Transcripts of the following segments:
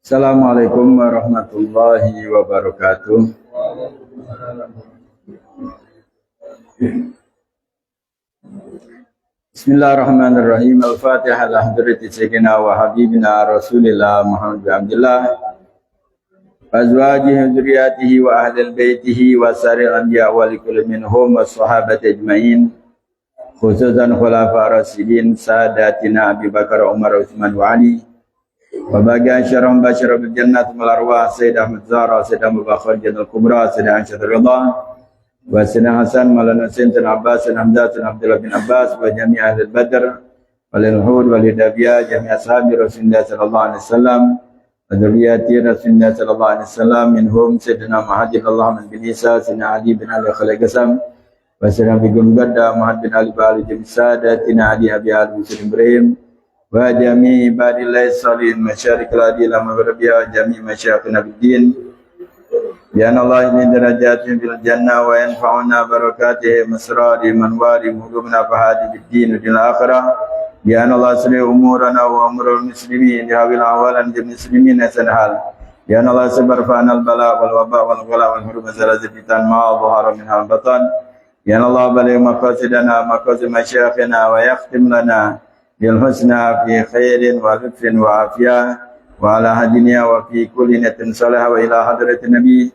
Assalamualaikum warahmatullahi wabarakatuh. Bismillahirrahmanirrahim. Al-Fatihah ala hadrati sayyidina wa habibina Rasulillah Muhammad bin Abdullah azwajihi dzurriyyatihi wa ahli baitihi wa saril anbiya wa likulli minhum was sahabati ajmain khususan khulafa rasyidin sadatina Abi Bakar Umar Utsman wa Ali wa bagian syarah basyara bil jannah wal arwah Sayyidah Ahmad Zahra Sayyidah Abu Bakar Jannal Kubra Sayyidah Aisyah radhiyallahu wa Sayyidina Hasan Maulana Sayyidina Abbas bin Hamzah bin Abdullah bin Abbas wa jami' ahli Badr wal Uhud wal Hudaybiya jami' ashabi Rasulullah sallallahu alaihi wasallam wa dzurriyyati Rasulullah sallallahu alaihi wasallam minhum Sayyidina Muhammad Allahumma bin Isa Sayyidina Ali bin Ali Khalid Qasam wa Sayyidina Bigum Gadda Muhammad bin Ali Bali bin Sadatina Ali Abi Ali bin Ibrahim wa jami' ibadillahi salihin masyarikil adil maghribiya jami' masyayikhina biddin ya Allah ini darajatin fil jannah wa yanfa'una barakatihi masrari manwari mudumna fahadi biddin wal akhirah ya Allah salli umurana wa umurul muslimin ya wil awalan jami'il muslimin sanhal ya Allah sabar fa'anal bala wal waba wal ghala wal hurma zalazitan ma dhahara minha batan ya Allah baligh maqasidana maqasid masyayikhina wa yakhtim lana bil husna fi khairin wa lutfin wa afiyah wa ala hadiniya wa fi kulli niyatin salah wa ila hadratin nabi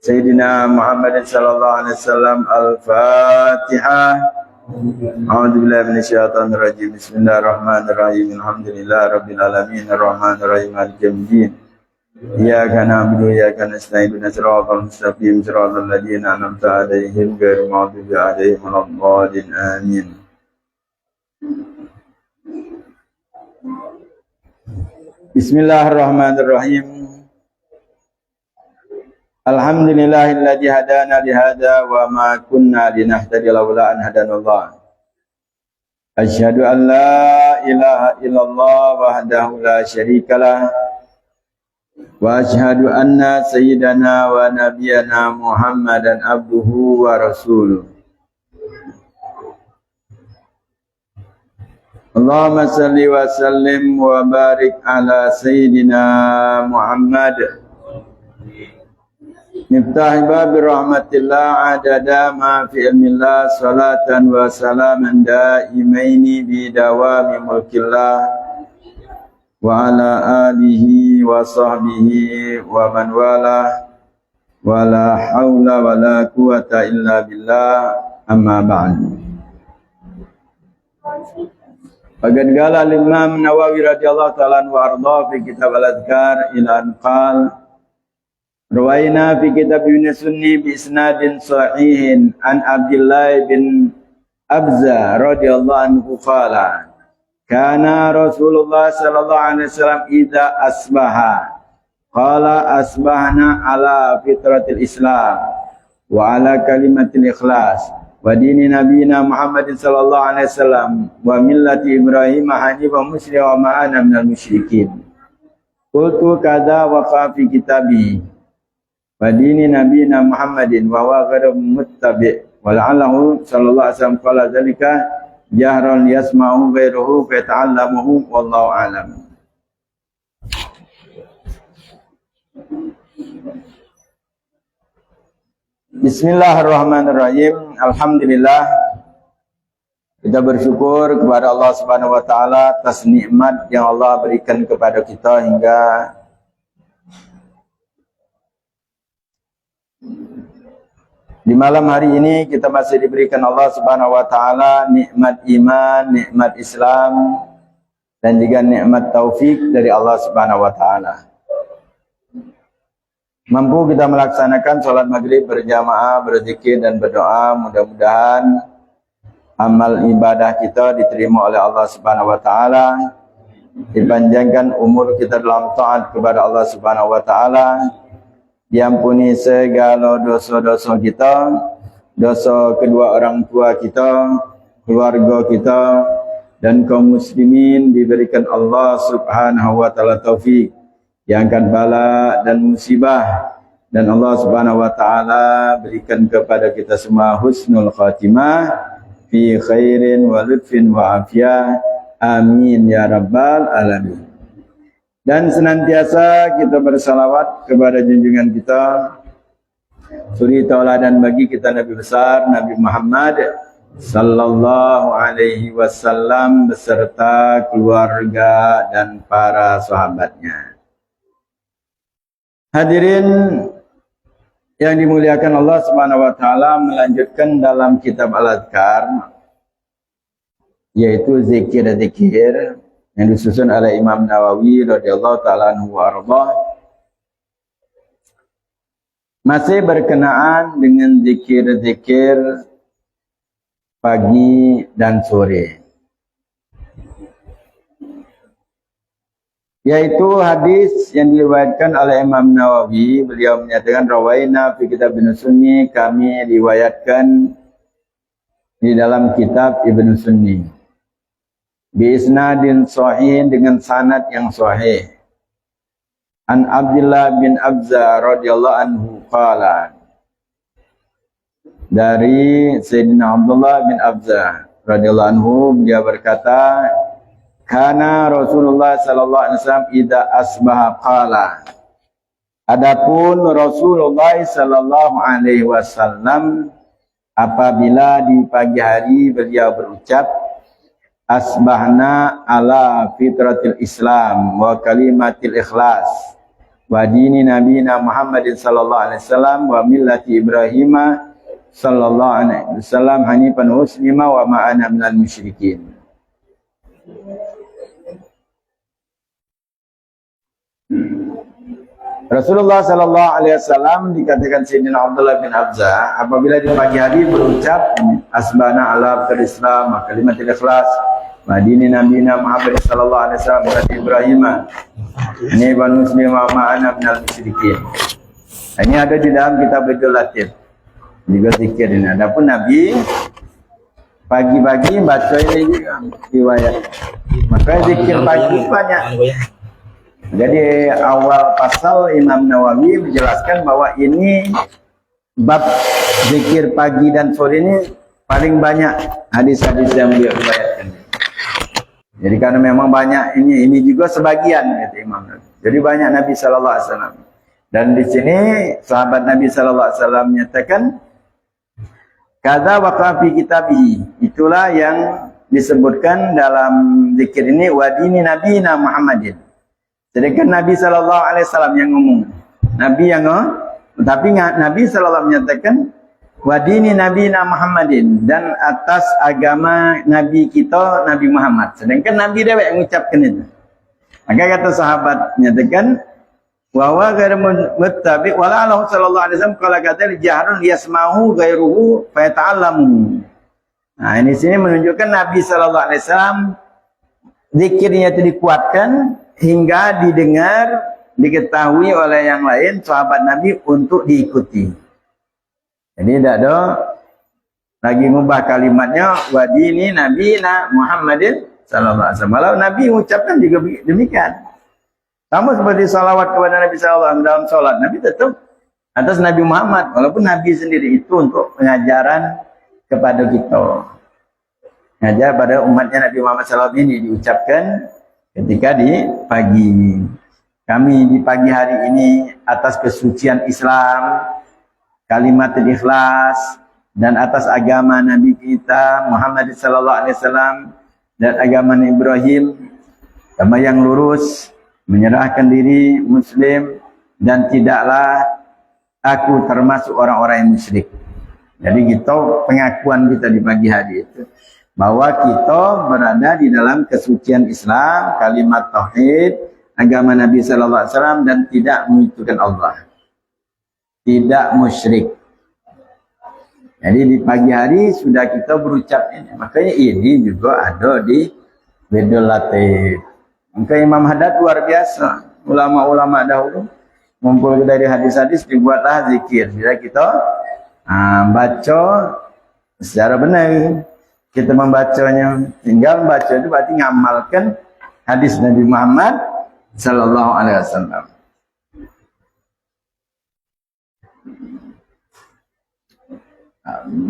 sayyidina Muhammad sallallahu alaihi wasallam al-Fatihah. A'udzu billahi minasyaitonir rajim. Bismillahirrahmanirrahim. Alhamdulillahi rabbil alamin arrahmanir rahim maliki yaumiddin. Iyyaka na'budu wa iyyaka nasta'in ihdinas siratal mustaqim siratal ladzina an'amta 'alaihim ghairil maghdubi 'alaihim waladdallin. Amin. Bismillahirrahmanirrahim. Alhamdulillahilladzi hadana li hadza wa ma kunna linahtadiya laula an hadanallah. Asyhadu an la ilaha illallah wahdahu la syarikalah wa asyhadu anna sayyidana wa nabiyyana Muhammadan abduhu wa rasuluh. Allahumma salli wa sallim wa barik ala sayyidina Muhammad Miftah babi rahmatillah adada ma fi ilmillah salatan wa salaman daimaini bi dawami mulkillah wa ala alihi wa sahbihi wa man wala wa la hawla wa la quwata illa billah amma ba'du. Faqad qala al-Imam Nawawi radhiyallahu ta'ala anhu wa arda fi kitab al-Adhkar ila an qala rawaina fi kitab Ibn Sunni bi isnadin sahihin an Abdullah bin Abza radhiyallahu anhu qala kana Rasulullah sallallahu alaihi wasallam idza asbaha qala asbahna ala fitratil Islam wa ala kalimatil ikhlas wa dini nabiyina Muhammadin sallallahu alaihi wasallam wa millati Ibrahim hanifan musliman wa ma'ana minal musyrikin. Qultu kadza wa fi kitabi wa dini nabiyina Muhammadin wa huwa ghairu muttabi' wa la'allahu sallallahu alaihi wasallam qala dzalika jahran yasma'u ghairuhu fa yata'allamuhu wallahu a'lam. Bismillahirrahmanirrahim. Alhamdulillah, kita bersyukur kepada Allah Subhanahu wa taala atas nikmat yang Allah berikan kepada kita hingga di malam hari ini kita masih diberikan Allah Subhanahu wa taala nikmat iman, nikmat Islam dan juga nikmat taufik dari Allah Subhanahu wa taala. Mampu kita melaksanakan sholat maghrib berjamaah, berzikir dan berdoa. Mudah-mudahan amal ibadah kita diterima oleh Allah Subhanahu wa taala. Dipanjangkan umur kita dalam taat kepada Allah Subhanahu wa taala. Diampuni segala dosa-dosa kita, dosa kedua orang tua kita, keluarga kita, dan kaum muslimin diberikan Allah Subhanahu wa taala taufik, diangkat bala dan musibah Dan Allah Subhanahu wa taala berikan kepada kita semua husnul khatimah fi khairin wa lutfin wa afiyah. Amin ya rabbal alamin. Dan senantiasa kita bersalawat kepada junjungan kita, suri tauladan bagi kita Nabi besar Nabi Muhammad sallallahu alaihi wasallam beserta keluarga dan para sahabatnya. Hadirin yang dimuliakan Allah Subhanahu wa taala, melanjutkan dalam kitab Al-Adhkar, yaitu zikir-zikir yang disusun oleh Imam Nawawi radhiyallahu taala anhu wa arda. Masih berkenaan dengan zikir-zikir pagi dan sore, yaitu hadis yang diriwayatkan oleh Imam Nawawi. Beliau menyatakan rawaina fi kitab Ibnu Sunni, kami riwayatkan di dalam kitab Ibnu Sunni bi isnadin sahih, dengan sanad yang sahih, an Abdullah bin Abza radhiyallahu anhu qala, dari Sayyidina Abdullah bin Abza radhiyallahu anhu, dia berkata, kana Rasulullah sallallahu alaihi wasallam idza asbaha qala, adapun Rasulullah sallallahu alaihi wasallam apabila di pagi hari beliau berucap, asbahna ala fitratil Islam wa kalimatil ikhlas wa dini nabiyina Muhammadin sallallahu alaihi wasallam wa millati Ibrahim sallallahu alaihi wasallam hanifan muslima wa ma'ana minal musyrikin. Rasulullah sallallahu alaihi wasallam, dikatakan Sayyidina Abdullah bin Abza, apabila di pagi hari berucap asbana ala Islam wa kalimatil ikhlas wa dini nabiyina Muhammad sallallahu alaihi wasallam wa Ibrahim ini banu muslim wa ma'ana minal musyrikin. Ini ada di dalam kitab Bidul Latif juga zikir ini. Adapun Nabi pagi-pagi baca ini juga riwayat. Maka zikir pagi banyak. Jadi awal pasal Imam Nawawi menjelaskan bahwa ini bab zikir pagi dan sore ini paling banyak hadis-hadis yang dia riwayatkan. Jadi karena memang banyak ini juga sebagian kata Imam Nawawi. Jadi banyak Nabi sallallahu alaihi wasallam. Dan di sini sahabat Nabi sallallahu alaihi wasallam menyatakan kadza waqa fi kitabihi, itulah yang disebutkan dalam zikir ini wa dini nabiyina Muhammadin. Sedangkan Nabi sallallahu alaihi wasallam yang ngomong. Nabi yang tapi Nabi sallallahu menyatakan wa dini nabiyina Muhammadin, dan atas agama nabi kita Nabi Muhammad. Sedangkan Nabi dia yang mengucapkan itu. Maka kata sahabat menyatakan wa huwa ghairu muttabi wa la sallallahu alaihi wasallam qala kata jahrun yasmahu ghairuhu fa yata'allamu. Nah, ini sini menunjukkan Nabi sallallahu alaihi wasallam zikirnya itu dikuatkan hingga didengar, diketahui oleh yang lain sahabat Nabi untuk diikuti. Jadi tidak ada lagi ngubah kalimatnya wa dini nabiyina Muhammadin sallallahu alaihi wasallam. Kalau Nabi mengucapkan juga demikian. Sama seperti salawat kepada Nabi sallallahu alaihi wasallam dalam salat, Nabi tetap atas Nabi Muhammad, walaupun Nabi sendiri itu untuk pengajaran kepada kita. Ngajar pada umatnya Nabi Muhammad sallallahu alaihi wasallam ini diucapkan ketika di pagi. Kami di pagi hari ini atas kesucian Islam, kalimat ikhlas, dan atas agama Nabi kita Muhammad sallallahu alaihi wasallam dan agama Ibrahim, agama yang lurus, menyerahkan diri muslim, dan tidaklah aku termasuk orang-orang yang musyrik. Jadi kita pengakuan kita di pagi hari itu bahwa kita berada di dalam kesucian Islam, kalimat tauhid, agama Nabi sallallahu alaihi wasallam, dan tidak menyekutukan Allah. Tidak musyrik. Jadi di pagi hari sudah kita berucap ini. Makanya ini juga ada di Bidul Latif. Maka Imam Haddad luar biasa. Ulama-ulama dahulu ngumpul dari hadis-hadis, dibuatlah zikir. Bila kita baca secara benar, kita membacanya, tinggal membaca itu berarti ngamalkan hadis Nabi Muhammad sallallahu alaihi wasallam.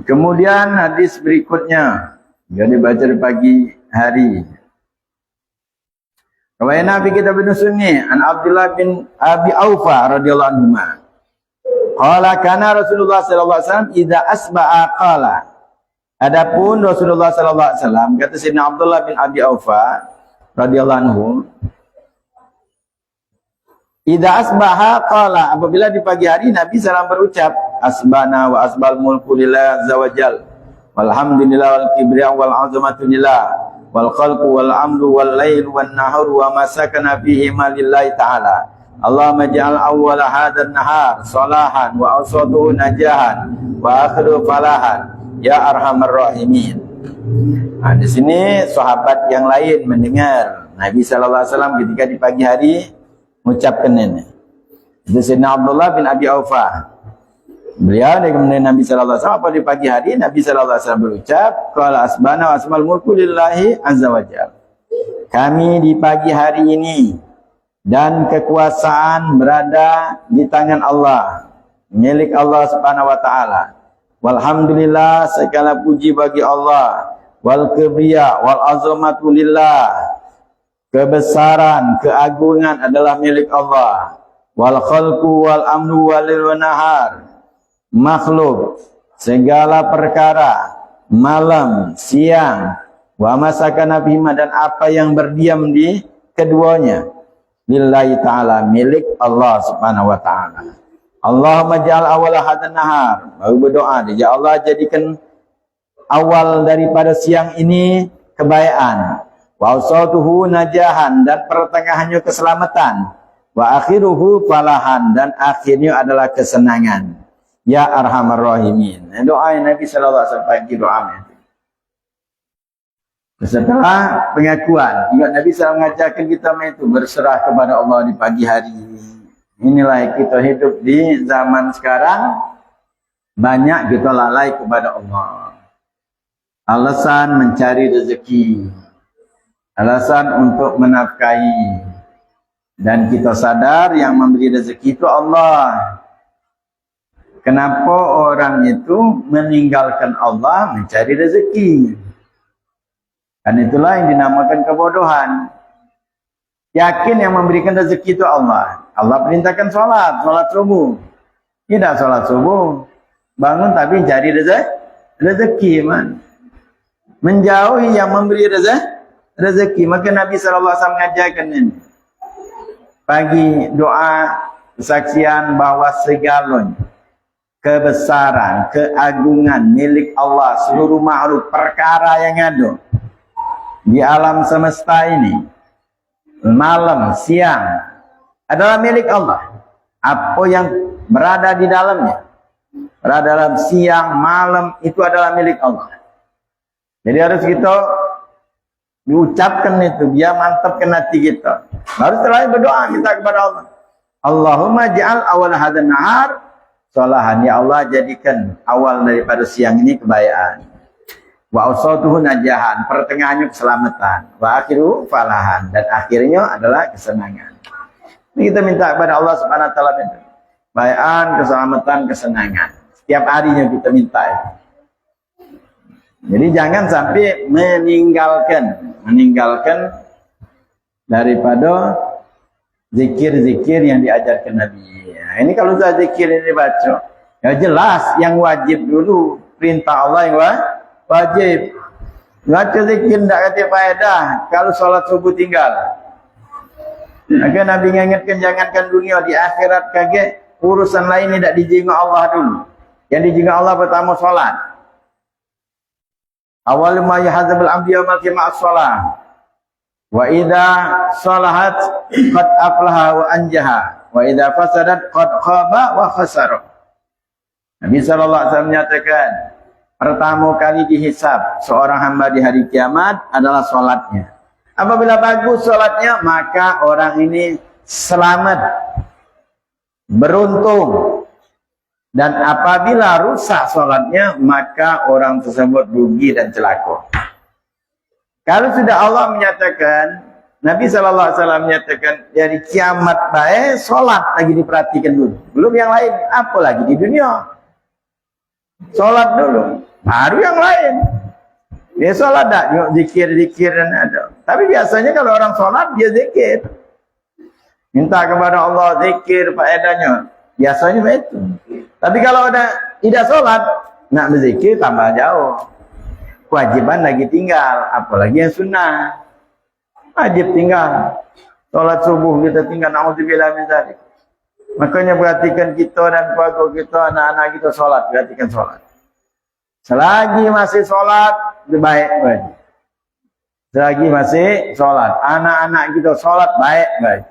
Kemudian hadis berikutnya yang dibaca di pagi hari. Riwayat Nabi kita bin Sunni an Abdullah bin Abi Aufa radhiyallahu anhu. Qala kana Rasulullah sallallahu alaihi wasallam idza asba'a qala. Adapun Rasulullah sallallahu alaihi wasallam kata Sayyidina Abdullah bin Abi Aufa radhiyallahu anhu, idza asbaha qala, apabila di pagi hari Nabi sallallahu berucap asbana wa asbal mulku lillahi azza wajal walhamdulillah wal kibriya wal azamatu lillah wal khalqu wal amru wal lail wan nahar wa ma sakana fihi ma lillahi ta'ala. Allahumma ja'al awwala hadzal nahar salahan wa awsatuhu najahan wa akhiru falahan ya arhamar rahimin. Nah, di sini sahabat yang lain mendengar Nabi sallallahu alaihi wasallam ketika di pagi hari mengucapkan ini. Itu Sayyidina Abdullah bin Abi Aufa. Beliau dari Nabi sallallahu alaihi wasallam di pagi hari Nabi sallallahu alaihi wasallam berucap, qala asbana wa asmal mulku lillahi azza wajal. Kami di pagi hari ini dan kekuasaan berada di tangan Allah, milik Allah Subhanahu wa taala. Walhamdulillah, segala puji bagi Allah. Wal kibriya wal azamatu lillah. Kebesaran, keagungan adalah milik Allah. Wal khalqu wal amru wal nahar. Makhluk, segala perkara, malam, siang, wa masakana bihima, dan apa yang berdiam di keduanya, lillahi ta'ala, milik Allah subhanahu wa ta'ala. Allahumma ja'al awala hadan nahar, baru berdoa, ya Allah jadikan awal daripada siang ini kebaikan, wa awsatuhu najahan, dan pertengahannya keselamatan, wa akhiruhu falahan, dan akhirnya adalah kesenangan. Ya arhamar rahimin. Doa Nabi sallallahu alaihi wasallam pagi doanya. Setelah pengakuan, juga Nabi SAW mengajarkan kita itu berserah kepada Allah di pagi hari. Inilah kita hidup di zaman sekarang, banyak kita lalai kepada Allah. Alasan mencari rezeki, alasan untuk menafkahi, dan kita sadar yang memberi rezeki itu Allah. Kenapa orang itu meninggalkan Allah mencari rezeki? Dan itulah yang dinamakan kebodohan. Yakin yang memberikan rezeki itu Allah. Allah perintahkan sholat subuh. Tidak sholat subuh, bangun tapi cari rezeki, man. Menjauhi yang memberi rezeki. Maka Nabi SAW mengajarkan ini. Pagi doa kesaksian bahwa segalanya, kebesaran, keagungan milik Allah, seluruh makhluk, perkara yang ada di alam semesta ini, malam, siang, adalah milik Allah. Apa yang berada di dalamnya, berada dalam siang, malam, itu adalah milik Allah. Jadi harus kita diucapkan itu, biar mantapkan hati kita. Baru setelah berdoa, minta kepada Allah, Allahumma ja'al awal hadan nahar salahan, ya Allah jadikan awal daripada siang ini kebaikan. Wa awsatuhu najahan, pertengahannya keselamatan. Wa akhiru falahan, dan akhirnya adalah kesenangan. Ini kita minta kepada Allah Subhanahu wa taala kebaikan, keselamatan, kesenangan. Setiap harinya kita minta itu. Jadi jangan sampai meninggalkan daripada zikir-zikir yang diajarkan Nabi. Nah, ini kalau sudah zikir ini dibaca, ya jelas yang wajib dulu, perintah Allah yang wajib. Baca zikir tidak kata faedah kalau sholat subuh tinggal. Maka Nabi mengingatkan, jangankan dunia, di akhirat kaget, urusan lain tidak dijingat Allah dulu. Yang dijingat Allah pertama sholat. Awal ma yahadzabul abdi yaumal qiyamah as-shalah. Wa idza salahat qad aflaha wa anjaha. Wa idza fasadat qad khaba wa khasara. Nabi sallallahu alaihi wasallam menyatakan, pertama kali dihisab seorang hamba di hari kiamat adalah salatnya. Apabila bagus salatnya, maka orang ini selamat, beruntung. Dan apabila rusak salatnya, maka orang tersebut rugi dan celaka. Kalau sudah Allah menyatakan, Nabi SAW menyatakan, dari kiamat baik, sholat lagi diperhatikan dulu. Belum yang lain, apa lagi di dunia. Sholat dulu, baru yang lain. Dia sholat tak? Zikir-zikir dan ada. Tapi biasanya kalau orang sholat, dia zikir. Minta kepada Allah zikir faedahnya. Biasanya begitu. Tapi kalau tidak sholat, nak berzikir tambah jauh. Kewajiban lagi tinggal, apalagi yang sunnah. Wajib tinggal. Sholat subuh kita tinggal, na'udzubillah min dzalik. Makanya perhatikan kita dan keluarga kita, anak-anak kita sholat, perhatikan sholat. Selagi masih sholat, baik. Selagi masih sholat, anak-anak kita sholat, baik.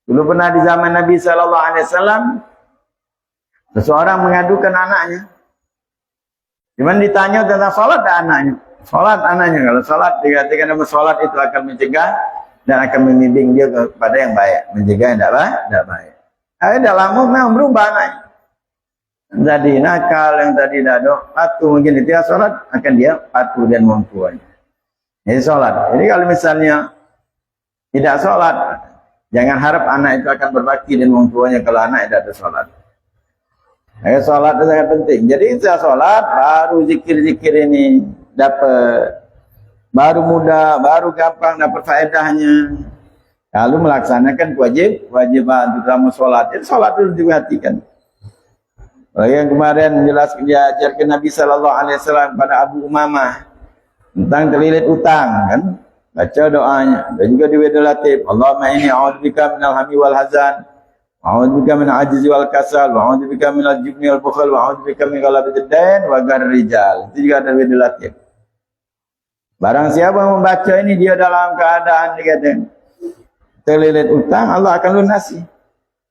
Dulu pernah di zaman Nabi SAW, seseorang mengadukan anaknya. Cuman ditanya tentang sholat dan anaknya. Sholat anaknya, kalau sholat, dikatakan nama sholat itu akan mencegah dan akan membimbing dia kepada yang baik. Mencegah yang tidak baik. Dah lama memang berubah anaknya. Jadi nakal yang tadi dah patuh mungkin dia sholat, akan dia patuh dan mampuannya. Jadi sholat. Jadi kalau misalnya tidak sholat, jangan harap anak itu akan berbakti dan mampuannya kalau anak tidak ada sholat. Jadi sholat itu sangat penting. Jadi saya sholat, baru zikir-zikir ini dapat, baru mudah, baru gampang dapat faedahnya. Lalu melaksanakan kewajiban terutama sholat. Jadi sholat itu diperhatikan. Yang kemarin menjelaskan diajarkan Nabi SAW kepada Abu Umamah tentang terlilit utang, kan? Baca doanya. Dan juga di Wedul Latif, Allahumma inni a'udzubika minal hammi wal hazan, a'udzubika minal ajzi wal kasal, a'udzubika minal jubni wal bukhal, a'udzubika min ghalabatid dain wa gharril rijal. Itu juga ada Wedul Latif. Barang siapa membaca ini dia dalam keadaan dikatakan terlilit utang, Allah akan lunasi.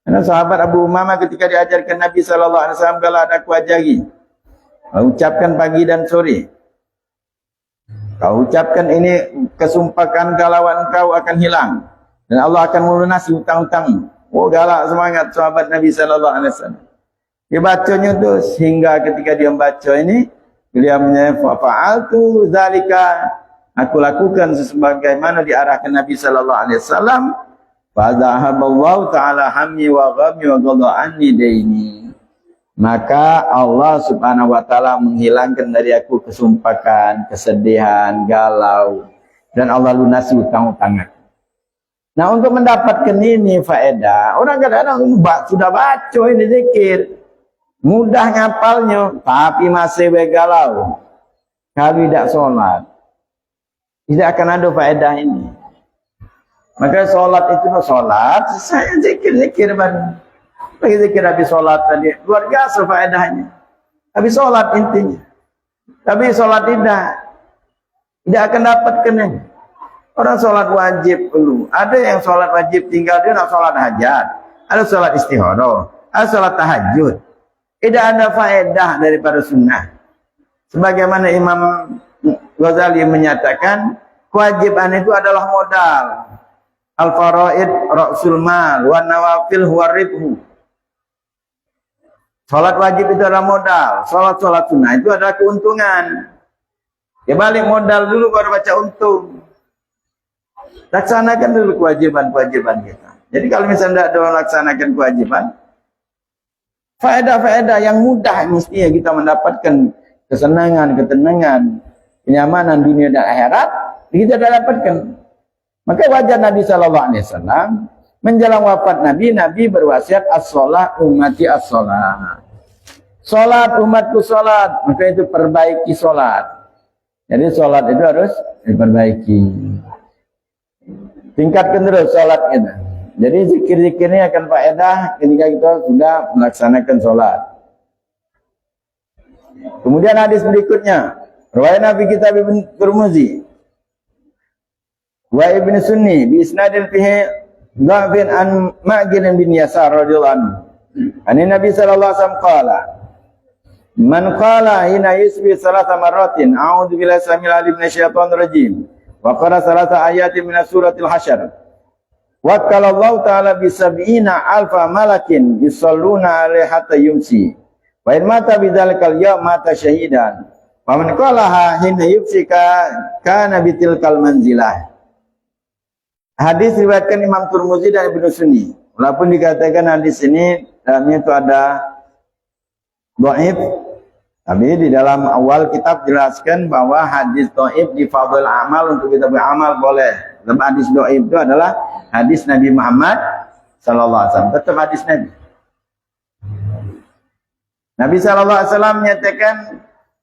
Karena sahabat Abu Umamah ketika diajarkan Nabi SAW, kalau ada aku ajari, ucapkan pagi dan sore. Kau ucapkan ini, kesumpahan galauan kau akan hilang. Dan Allah akan melunasi hutang-hutang. Oh, galak semangat sahabat Nabi SAW. Dia bacanya tu sehingga ketika dia membaca ini, beliau menyebut, fa'altu zalika, aku lakukan sebagaimana diarahkan Nabi SAW. Fadhahaballahu ta'ala hammi wa ghammi wa qadha anni daini. Maka Allah Subhanahu wa taala menghilangkan dari aku kesumpakan, kesedihan, galau, dan Allah lunasi hutang-hutang aku. Nah, untuk mendapatkan ini faedah, orang kadang-kadang sudah baca ini zikir, mudah ngapalnya, tapi masih galau. Kalau tidak sholat, tidak akan ada faedah ini. Maka sholat itu sholat, saya zikir-zikir baru. Lagi zikir habis sholat tadi, luar biasa faedahnya. Habis sholat intinya. Tapi sholat tidak akan dapat kena. Orang sholat wajib dulu. Ada yang sholat wajib tinggal dia nak sholat hajat. Ada sholat istihara. Ada sholat tahajud. Tidak ada faedah daripada sunnah. Sebagaimana Imam Ghazali menyatakan, kewajiban itu adalah modal. Al-faraid ra'sul mal wa nawafil huwa ribhu. Salat wajib itu adalah modal, salat sunnah itu adalah keuntungan. Dia balik modal dulu baru baca untung. Laksanakan dulu kewajiban-kewajiban kita. Jadi kalau misalnya tidak ada laksanakan kewajiban, faedah-faedah yang mudah mestinya kita mendapatkan kesenangan, ketenangan, kenyamanan dunia dan akhirat, kita tidak dapatkan. Maka wajar Nabi SAW menjelang wafat Nabi berwasiat as-sholat ummati as-sholat. Sholat umatku sholat, maka itu perbaiki sholat. Jadi sholat itu harus diperbaiki. Tingkatkan terus sholat kita. Jadi zikir-zikir ini akan faedah ketika kita sudah melaksanakan sholat. Kemudian hadis berikutnya, riwayat Nabi kitab Ibnu Tirmizi wa Ibnu Sunni bi isnadil fihi dhafin an Ma'qil bin Yasar radhiyallahu anhu. Ani Nabi sallallahu alaihi wasallam qala man qala hina yusbi salasa marratin a'udzu billahi samil alim minasyaitonir rajim wa qara salasa ayatin minas suratil hasyr wa qala Allah ta'ala bi sab'ina alfa malakin yusalluna alaihi hatta yumsi wa in mata bidzalikal yawm mata syahidan wa man qalaha hina yusika kana bitilkal manzilah. Hadis riwayatkan Imam Tirmizi dan Ibnu Sunni. Walaupun dikatakan hadis ini dalamnya itu ada dhaif, Tapi di dalam awal kitab jelaskan bahwa hadis dhaif di fadhil amal untuk kita beramal boleh. Sebab hadis dhaif itu adalah hadis Nabi Muhammad sallallahu alaihi wasallam. Tetap hadis Nabi. Nabi sallallahu alaihi wasallam menyatakan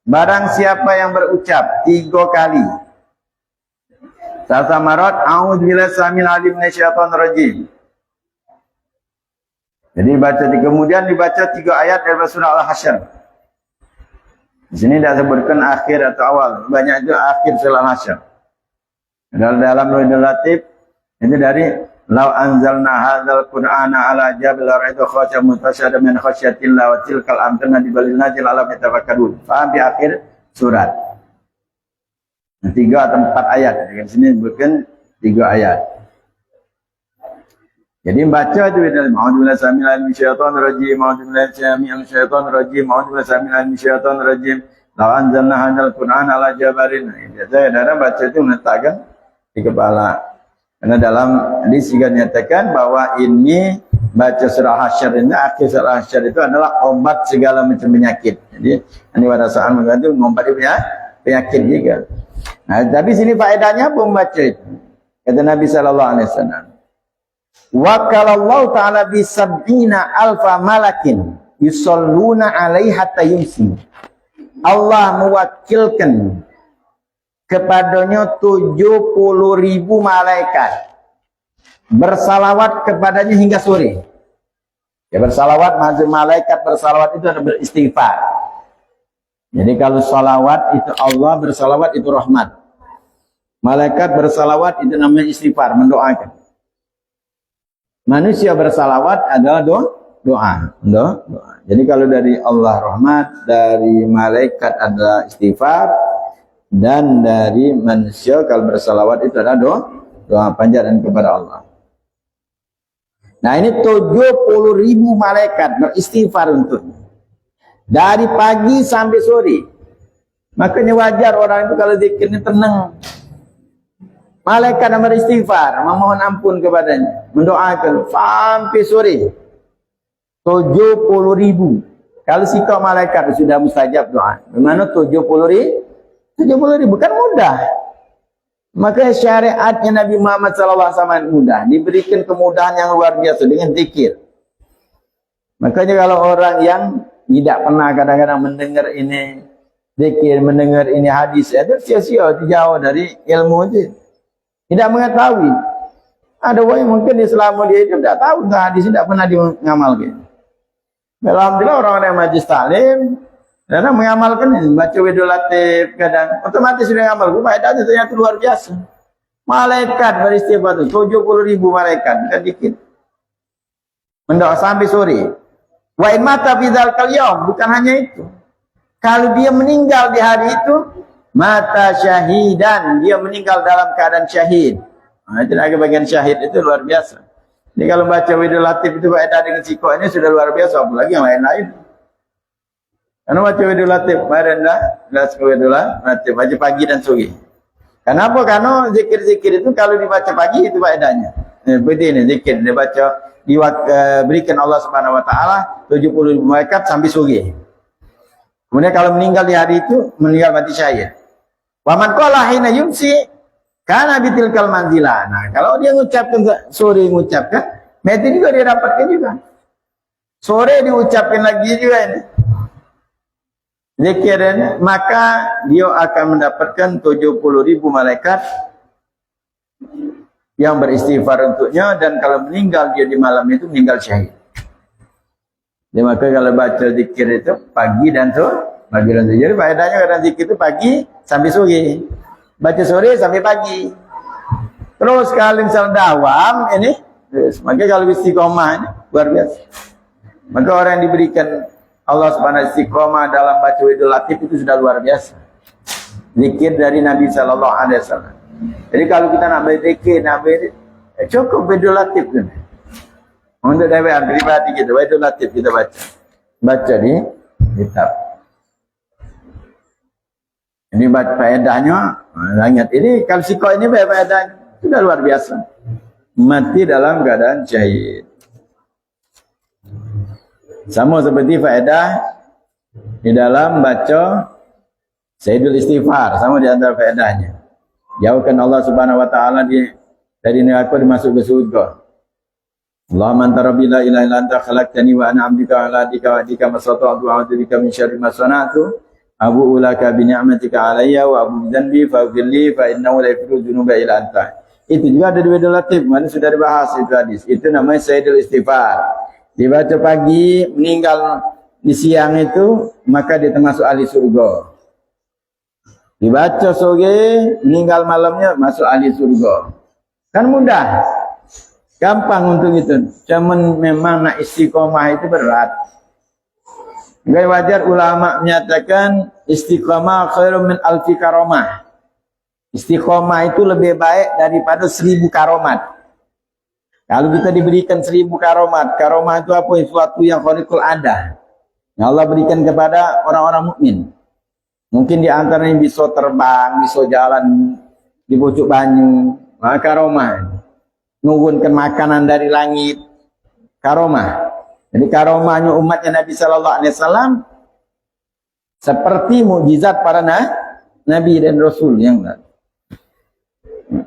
barang siapa yang berucap 3 kali Salsa marat a'udzubillahi samil alim minasyaitonir rajim. Jadi kemudian dibaca 3 ayat dari surah Al-Hasyr. Di sini tidak sebutkan akhir atau awal, banyak itu akhir surah Al-Hasyr. Dalam Nuhul Latif itu dari law anzalna hadzal qur'ana ala jabal ra'aytu khasyan mutasyaddidan min khasyatillah wa tilkal amthana dibalilna jil alam yatafakkarun. Faham di akhir surat. 3 atau 4 ayat. Di sini disebutkan 3 ayat. Jadi baca itu a'udzubillahi samil alim minasyaitonir rajim, a'udzubillahi samil syaitonir rajim, a'udzubillahi samil alim minasyaitonir rajim. Law anzalna hadzal qur'ana ala jabalin. Saya baca itu meletakkan di kepala. Karena dalam hadis juga dinyatakan bahwa ini baca surah Hasyr ini, akhir surah Hasyr itu adalah obat segala macam penyakit. Jadi ini pada saat mengganti mengobati penyakit juga. Nah, tapi sini faedahnya apa membaca itu? Kata Nabi sallallahu alaihi wasallam. Wa qalallahu ta'ala bi sab'ina alfa malakin yusalluna 'alaihi hatta yumsi. Allah mewakilkan kepadanya 70.000 malaikat bersalawat kepadanya hingga sore. Ya, bersalawat, maksud malaikat bersalawat itu adalah beristighfar. Jadi kalau salawat itu Allah, bersalawat itu rahmat. Malaikat bersalawat itu namanya istighfar, mendoakan. Manusia bersalawat adalah doa. Jadi kalau dari Allah rahmat, dari malaikat adalah istighfar, dan dari manusia kalau bersalawat itu adalah doa panjatan kepada Allah. Nah, ini 70.000 malaikat beristighfar untuknya dari pagi sampai sore. Makanya wajar orang itu kalau zikirnya tenang. Malaikat yang beristighfar, memohon ampun kepadanya, mendoakan sampai sore. 70.000. Kalau sikap malaikat sudah mustajab doa. Bagaimana 70.000? 70.000 kan mudah. Maka syariatnya Nabi Muhammad SAW mudah. Diberikan kemudahan yang luar biasa dengan zikir. Makanya kalau orang yang tidak pernah kadang-kadang mendengar ini zikir, mendengar ini hadis, itu sia-sia, jauh dari ilmu itu. Tidak mengetahui. Ada orang mungkin di selama dia itu tidak tahu tentang hadis, tidak pernah mengamalkan. Alhamdulillah orang-orang yang majlis taklim kadang mengamalkan ini, baca Widul Latif, kadang otomatis sudah mengamalkan. Faedahnya ternyata luar biasa. Malaikat beristighfar itu 70.000 malaikat, bukan dikit. Mendoa sampai sore. Wa in mata fi dzalkal yaum, bukan hanya itu. Kalau dia meninggal di hari itu, mata syahidan, dia meninggal dalam keadaan syahid. Nah, itu lagi bagian syahid itu luar biasa. Jadi kalau baca Widul Latif itu faedah dengan siko ini sudah luar biasa, apalagi yang lain-lain. Karena baca Widul Latif, kemarin dah Widul Latif, baca pagi dan sore. Kenapa? Karena zikir-zikir itu kalau dibaca pagi itu faedahnya. Seperti ini zikir dibaca berikan Allah Subhanahu wa taala 70.000 malaikat sampai sore. Kemudian kalau meninggal di hari itu, meninggal mati syahid. Wa man qala hina yumsi kana bitilkal manzilah. Nah, kalau dia mengucapkan sore mengucapkan, mati juga dia dapatkan juga. Sore diucapkan lagi juga ini. Zikirnya, maka dia akan mendapatkan 70.000 malaikat yang beristighfar untuknya, dan kalau meninggal dia di malam itu meninggal syahid. Jadi maka kalau baca zikir itu pagi dan sore, jadi faedahnya kadang zikir itu pagi sampai sore, baca sore sampai pagi. Terus kalau misal dawam ini, maka kalau istiqomah ini luar biasa. Maka orang yang diberikan Allah Subhanahu istiqomah dalam baca Widul Latif itu sudah luar biasa. Zikir dari Nabi sallallahu alaihi wasallam. Jadi kalau kita nak berzikir, cukup Widul Latif tu. Untuk dari pribadi kita, Widul Latif kita baca di kitab. Ini faedahnya, ingat ini kalau sikap ini faedahnya sudah luar biasa. Mati dalam keadaan syahid. Sama seperti faedah di dalam baca Sayyidul Istighfar, sama di antara faedahnya. Jauhkan Allah Subhanahu wa taala dari neraka dimasuk ke surga. Allahumma anta rabbi la ilaha illa anta khalaqtani wa ana 'abduka ala dika wa dika masata'tu wa a'udzu bika min syarri ma sana'tu. Abu'u laka bi ni'matika 'alayya wa abu'u bi dhanbi faghfir li fa innahu la yaghfiru dzunuba illa anta. Itu juga ada di Widul Latif, mana sudah dibahas itu hadis. Itu namanya Sayyidul Istighfar. Dibaca pagi, meninggal di siang itu, maka dia termasuk ahli surga. Dibaca sore, meninggal malamnya, masuk ahli surga. Kan mudah. Gampang untuk itu. Cuman memang nak istiqomah itu berat. Gaya wajar ulama menyatakan istiqomah khairum min alfi karomah. Istiqomah itu lebih baik daripada 1000 karomat. Kalau kita diberikan 1000 karomat, karomah itu apa? Sesuatu yang khariqul adah. Yang Allah berikan kepada orang-orang mukmin. Mungkin di antaranya bisa terbang, bisa jalan di pucuk banyu, karomah. Nurunkan makanan dari langit, karomah. Jadi karomahnya umatnya Nabi Sallallahu Alaihi Wasallam seperti mukjizat para nabi dan rasul yang lain.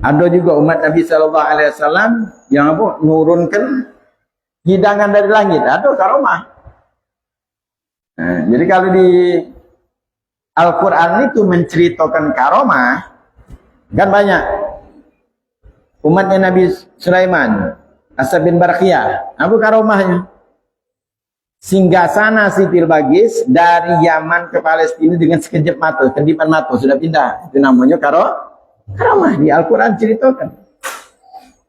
Ada juga umat Nabi Sallallahu Alaihi Wasallam yang apa? Nurunkan hidangan dari langit, ada karomah. Nah, jadi kalau di Al-Quran itu menceritakan karomah, kan banyak. Umatnya Nabi Sulaiman, Asad bin Barakiyah, apa karomahnya? Singgasana Siti Bilqis dari Yaman ke Palestina dengan sekejap mata, kedipan mata, sudah pindah. Itu namanya karomah, di Al-Quran ceritakan.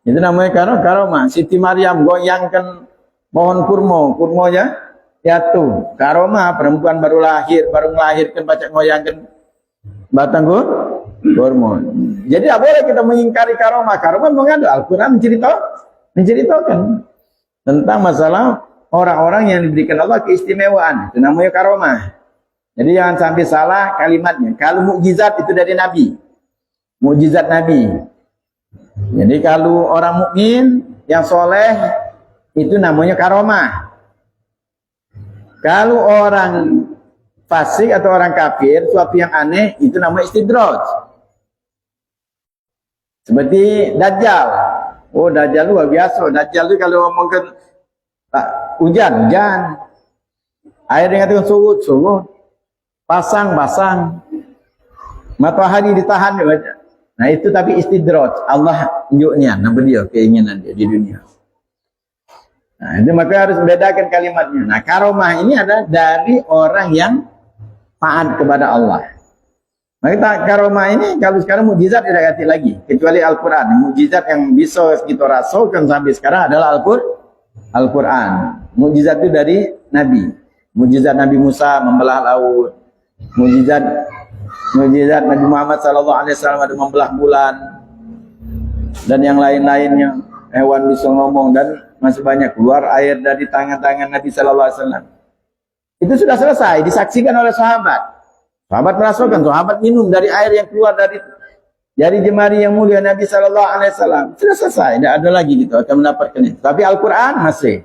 Itu namanya karomah. Siti Maryam goyangkan pohon kurma, jatuh. Karomah, perempuan baru melahirkan, baca ngoyangkan batang kurma. Jadi tidak boleh kita mengingkari karomah. Karomah mengandung Al-Quran menceritakan tentang masalah orang-orang yang diberikan Allah keistimewaan. Itu namanya karomah. Jadi jangan sampai salah kalimatnya. Kalau mukjizat itu dari Nabi. Mukjizat Nabi. Jadi kalau orang mukmin yang soleh itu namanya karomah. Kalau orang fasik atau orang kafir, suatu yang aneh, itu namanya istidraj. Seperti Dajjal. Oh, Dajjal luar biasa. Dajjal itu kalau ngomongkan hujan. Air dikatakan surut. Pasang. Matahari ditahan. Nah itu tapi istidraj. Allah tunjuknya, nama dia, keinginan dia di dunia. Nah, itu maka harus membedakan kalimatnya. Nah, karomah ini adalah dari orang yang taat kepada Allah. Maka karomah ini kalau sekarang mukjizat tidak ganti lagi, kecuali Al-Quran. Mukjizat yang bisa kita rasakan sampai sekarang adalah Al-Quran. Mukjizat itu dari Nabi. Mukjizat Nabi Musa membelah laut. Mukjizat Nabi Muhammad SAW ada membelah bulan. Dan yang lain-lainnya. Hewan bisa ngomong dan masih banyak keluar air dari tangan-tangan Nabi Sallallahu Alaihi Wasallam. Itu sudah selesai, disaksikan oleh sahabat. Sahabat merasakan, sahabat minum dari air yang keluar dari jemari yang mulia Nabi Sallallahu Alaihi Wasallam. Sudah selesai, tidak ada lagi gitu akan mendapatkan itu. Tapi Al-Quran masih.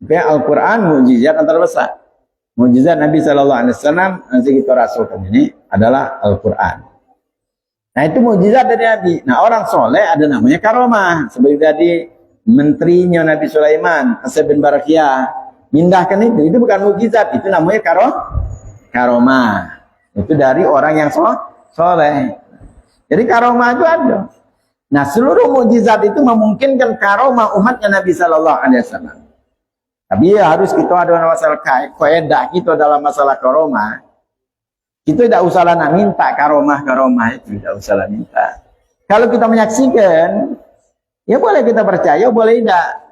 Al-Quran mukjizat antara besar. Mukjizat Nabi Sallallahu Alaihi Wasallam nanti kita rasakan ini adalah Al-Quran. Nah itu mukjizat dari Nabi. Nah orang soleh ada namanya karomah. Seperti tadi menterinya Nabi Sulaiman, Asad bin Barakiyah, mindahkan itu bukan mukjizat, itu namanya karomah. Itu dari orang yang soleh. Jadi karomah itu ada. Nah seluruh mukjizat itu memungkinkan karomah umatnya Nabi Sallallahu Alaihi Wasallam. Tapi ya harus kita ada masalah kaidah kita dalam masalah karomah. Kita tidak usah nak minta karomah itu, tidak usah minta. Kalau kita menyaksikan, ya boleh kita percaya, boleh tidak.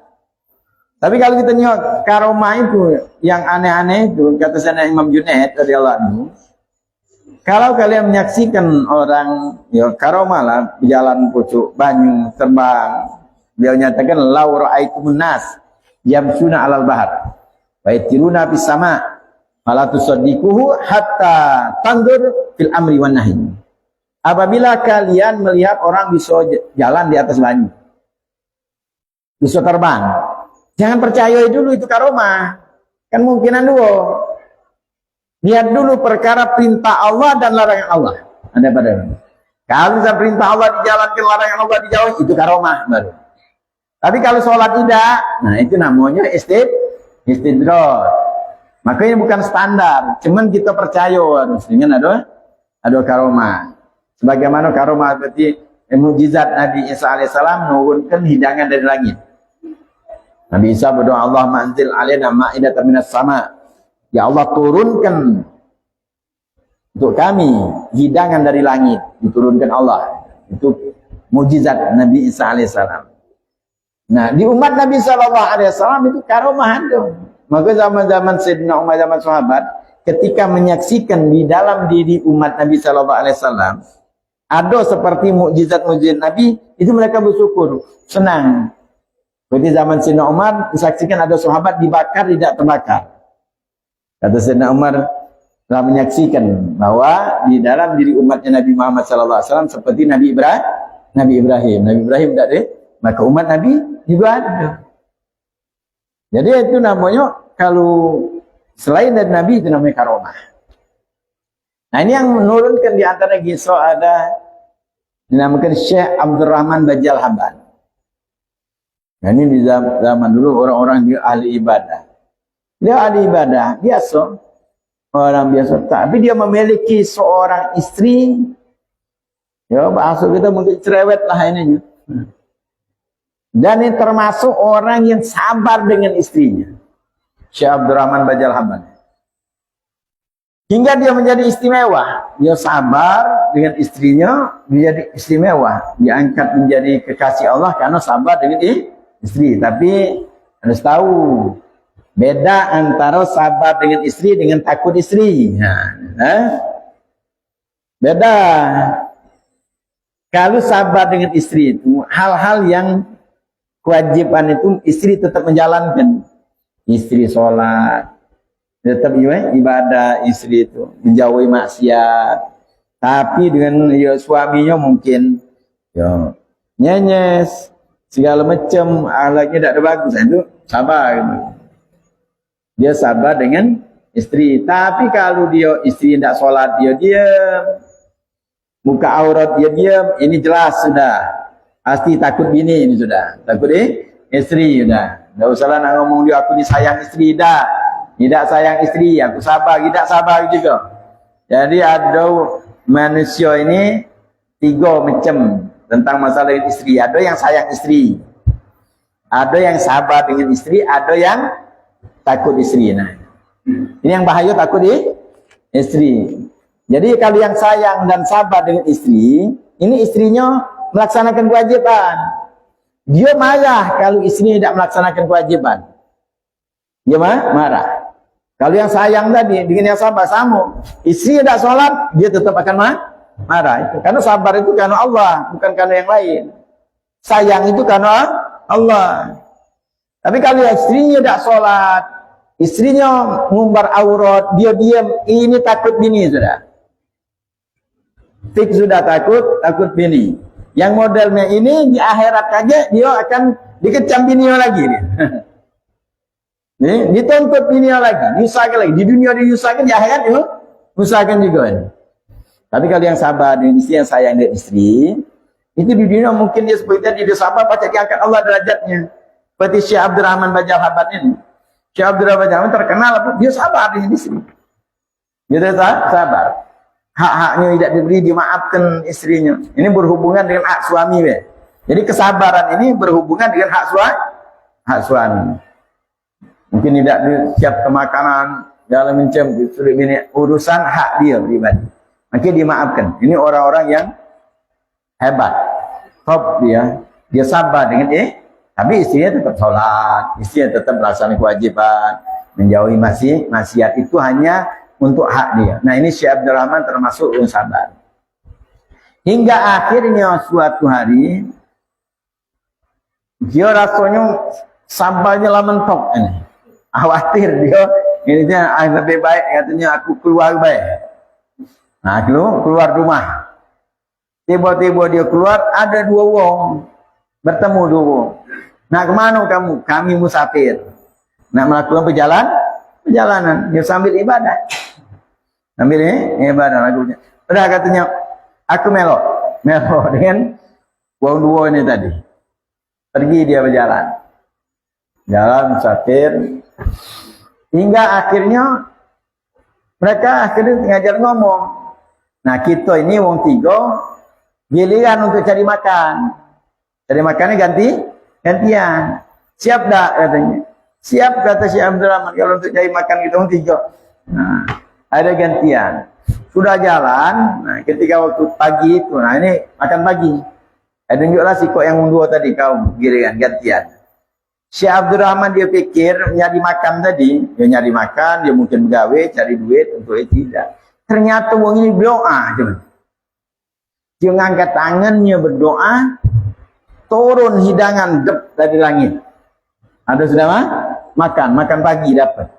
Tapi kalau kita nengok karomah itu, yang aneh-aneh itu, kata sana Imam Junaid radhiyallahu anhu, kalau kalian menyaksikan orang, ya karomah lah, jalan pucuk banyu, terbang, dia nyatakan lau ra'aitumun nas yamsuna 'alal bahr wa yatiruna fis sama' fala tusaddiquhu hatta tandur fil amri wan nahi. Apabila kalian melihat orang bisa jalan di atas banyu, bisa terbang, jangan percaya dulu itu karomah. Kan mungkinan dua. Lihat dulu perkara perintah Allah dan larangan Allah. Ada pada kalau bisa perintah Allah dijalankan, larangan Allah dijauhi, itu karomah baru. Tapi kalau sholat tidak, nah itu namanya istidroj. Makanya bukan standar, cuman kita percaya harus dengan ada karomah. Sebagaimana karomah berarti mukjizat Nabi Isa alaihissalam menurunkan hidangan dari langit. Nabi Isa berdoa, Allah manzil alaina ma'idatan minas sama. Ya Allah turunkan untuk kami hidangan dari langit, diturunkan Allah. Itu mukjizat Nabi Isa alaihissalam. Nah, di umat Nabi sallallahu alaihi wasallam itu karomah ada. Maka zaman-zaman Sayyidina Umar, zaman sahabat, ketika menyaksikan di dalam diri umat Nabi sallallahu alaihi wasallam ada seperti mukjizat-mukjizat Nabi, itu mereka bersyukur, senang. Seperti zaman Sayyidina Umar, disaksikan ada sahabat dibakar tidak terbakar. Kata Sayyidina Umar telah menyaksikan bahwa di dalam diri umatnya Nabi Muhammad sallallahu alaihi wasallam seperti Nabi Ibrahim. Nabi Ibrahim tidak ada, maka umat Nabi juga ada. Jadi itu namanya, kalau selain dari Nabi itu namanya karomah. Nah ini yang menurunkan di antara kisah ada dinamakan Syekh Abdurrahman Bajal Haban. Nah ini di zaman dulu orang-orang dia ahli ibadah. Dia ahli ibadah, biasa. Orang biasa. Tapi dia memiliki seorang istri. Ya bahasa kita mungkin cerewet lah ini. Dan ini termasuk orang yang sabar dengan istrinya. Syekh Abdurrahman Bajal Haban. Hingga dia menjadi istimewa. Dia sabar dengan istrinya, menjadi istimewa. Diangkat menjadi kekasih Allah karena sabar dengan istri. Tapi harus tahu, beda antara sabar dengan istri dengan takut istri. Beda. Kalau sabar dengan istri itu, hal-hal yang kewajiban itu istri tetap menjalankan. Istri sholat, tetap ibadah istri itu, menjauhi maksiat. Tapi dengan suaminya mungkin nyenyes, segala macam, akhlaknya tidak ada bagus. Itu sabar. Gitu. Dia sabar dengan istri. Tapi kalau dia istri tidak sholat, dia diam. Muka aurat dia diam, ini jelas sudah. Pasti takut bini ini sudah. Takut istri sudah. Tidak usahlah nak ngomong dia aku ni sayang istri. Tidak sayang istri. Aku sabar. Tidak sabar juga. Jadi ada manusia ini tiga macam tentang masalah istri. Ada yang sayang istri. Ada yang sabar dengan istri. Ada yang takut istri. Nah, ini yang bahaya, takut istri. Jadi kalau yang sayang dan sabar dengan istri, ini istrinya melaksanakan kewajiban. Dia marah kalau istrinya tidak melaksanakan kewajiban. Dia marah. Kalau yang sayang tadi dengan yang sabar sama. Istri tidak sholat, dia tetap akan marah. Karena sabar itu karena Allah, bukan karena yang lain. Sayang itu karena Allah. Tapi kalau istrinya tidak sholat, istrinya ngumbar aurat, dia diam, ini takut bini sudah. Fik sudah takut bini. Yang modelnya ini di akhirat saja dia akan dikecam bininya lagi dia. Nih, dituntut bininya lagi, diusahakan lagi. Di dunia diusahakan, di akhirat dia usahakan juga. Tapi kalau yang sabar dengan istri, yang sayang dengan istri, itu di dunia mungkin dia seperti tadi, dia sabar baca diangkat Allah derajatnya. Seperti Syekh Abdurrahman Bajal Haban ini. Syekh Abdurrahman Bajal Haban terkenal, dia sabar dengan istri. Dia sabar. Hak-haknya tidak diberi, dimaafkan istrinya. Ini berhubungan dengan hak suami. Jadi kesabaran ini berhubungan dengan hak suami. Mungkin tidak siap ke makanan, dalam macam ini urusan hak dia pribadi. Maka dimaafkan. Ini orang-orang yang hebat. Top dia sabar dengan tapi istrinya tetap sholat, istrinya tetap melaksanakan kewajiban, menjauhi maksiat itu hanya untuk hak dia. Nah ini Syekh Abdurrahman termasuk yang sabar. Hingga akhirnya suatu hari dia rasanya sabarnya lah mentok ini. Khawatir dia ini lebih baik katanya aku keluar baik. Nah keluar rumah. Tiba-tiba dia keluar, ada dua orang bertemu dua orang. Nah kemana kamu? Kami musafir. Nak melakukan perjalanan. Dia sambil ibadah. Ambil ni ibadah lagunya. Udah katanya, aku melok dengan wong dua ini tadi. Pergi dia berjalan. Jalan musafir. Hingga akhirnya mereka akhirnya ngajar ngomong. Nah kita ini wong tiga giliran untuk cari makan. Cari makannya gantian. Siap tak katanya? Siap kata Syekh Abdul Rahman kalau untuk cari makan kita wong tiga. Nah, ada gantian. Sudah jalan. Nah, ketika waktu pagi itu, nah ini makan pagi. Tunjuklah si kok yang dua tadi kaum giliran gantian. Syekh Abdul Rahman dia pikir nyari makan tadi, dia nyari makan, dia mungkin begawe, cari duit untuk itu tidak. Ternyata wong ini berdoa, cuman. Dia ngangkat tangannya berdoa, turun hidangan dep dari langit. Ada sudah makan pagi dapat.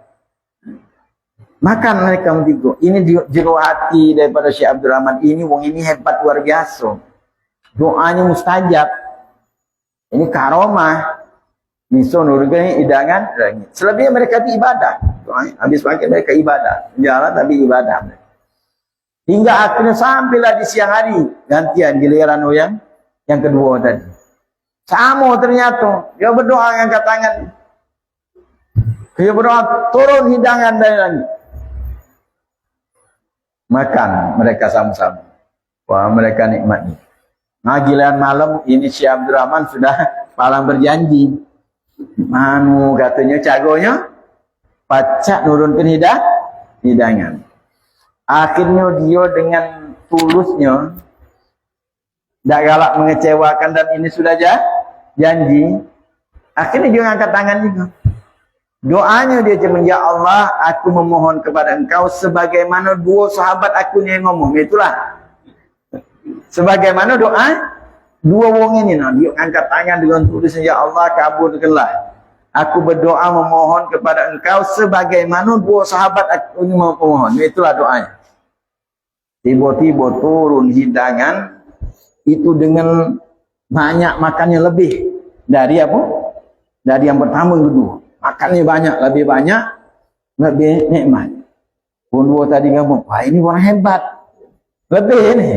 Makan mereka tiga. Ini jero hati daripada Syekh Abdul Rahman ini, wong ini hebat luar biasa. Doanya mustajab. Ini karomah. Miso nurga hidangan langit. Selebihnya mereka itu ibadah. Habis makan mereka ibadah. Jalan tapi ibadah. Hingga akhirnya sampailah di siang hari gantian giliran yang kedua tadi. Sama ternyata dia berdoa angkat tangan. Dia berdoa turun hidangan dari langit. Makan mereka sama-sama. Wah mereka nikmat. Nah giliran malam ini Syekh Abdul Rahman sudah malam berjanji. Manu katanya cagonya pacak nurunkan hidangan. Akhirnya dia dengan tulusnya tidak galak mengecewakan dan ini sudah janji. Akhirnya dia angkat tangan juga. Doanya dia cuma, ya Allah, aku memohon kepada engkau sebagaimana dua sahabat aku yang ngomong. Itulah. Sebagaimana doa dua wong ini, dia angkat tangan dengan tulisnya, ya Allah, kabulkanlah. Aku berdoa memohon kepada engkau sebagaimana dua sahabat aku ini memohon. Itulah doanya. Tiba-tiba turun hidangan itu dengan banyak makannya lebih dari apa? Dari yang pertama yang kedua. Makannya banyak, lebih nikmat. Pun dua tadi ngomong, wah ini orang hebat. Lebih ini.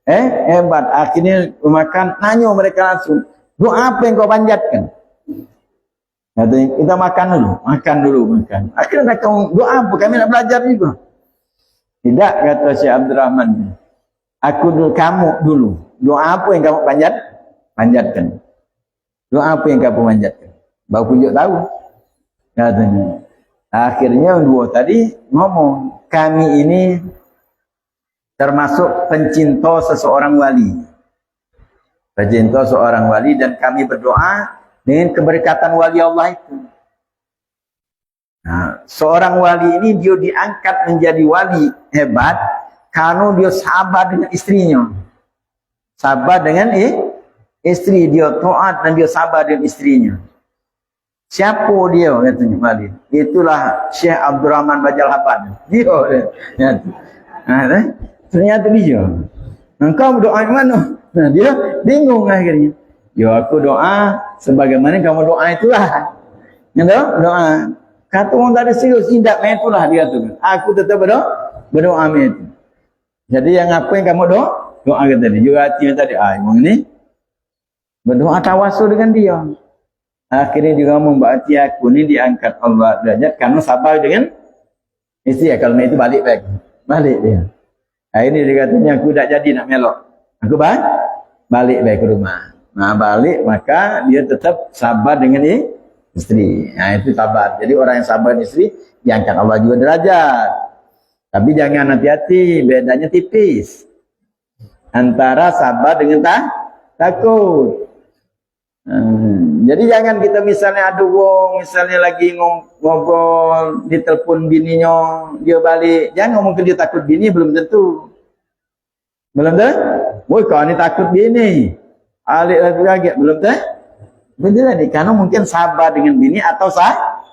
Hebat. Akhirnya makan, nanya mereka langsung, doa apa yang kau panjatkan? Katanya, kita makan dulu. Akhirnya mereka doa apa? Kami nak belajar juga. Tidak, kata Syekh Abdul Rahman. Kamu dulu. Doa apa yang kamu panjatkan? Doa apa yang kamu panjatkan? Baru tunjuk tahu. Katanya. Akhirnya dua tadi ngomong, kami ini termasuk pencinta seseorang wali. Pencinta seorang wali dan kami berdoa dengan keberkatan wali Allah itu. Nah, seorang wali ini dia diangkat menjadi wali hebat karena dia sabar dengan istrinya. Sabar dengan istri dia, taat dan dia sabar dengan istrinya. Siapa dia katanya wali? Itulah Syekh Abdul Rahman Bajal Haban. Dia. Nah, ternyata dia. Engkau berdoa mana? Nah, dia bingung akhirnya. Ya aku doa sebagaimana kamu doa itulah. Ya doa. Kata orang tadi serius tidak itulah dia tu. Aku tetap berdoa itu. Jadi yang apa yang kamu doa kata dia. Juga hati tadi orang ini berdoa tawasul dengan dia. Akhirnya dia ngomong berarti aku ni diangkat Allah derajat karena sabar dengan istri. Kalau itu balik dia. Ini dia katanya aku tak jadi nak melok. Aku balik ke rumah. Nah balik maka dia tetap sabar dengan istri. Nah itu sabar. Jadi orang yang sabar dengan istri diangkat Allah juga derajat. Tapi jangan hati-hati, bedanya tipis. Antara sabar dengan takut. Jadi jangan kita misalnya ada wong misalnya lagi ngobrol di telepon bininya dia balik, jangan ngomong ke dia takut bini, belum tentu. Woi kau ni takut bini, alik lagi belum tentu. Betul ni, karena mungkin sabar dengan bini atau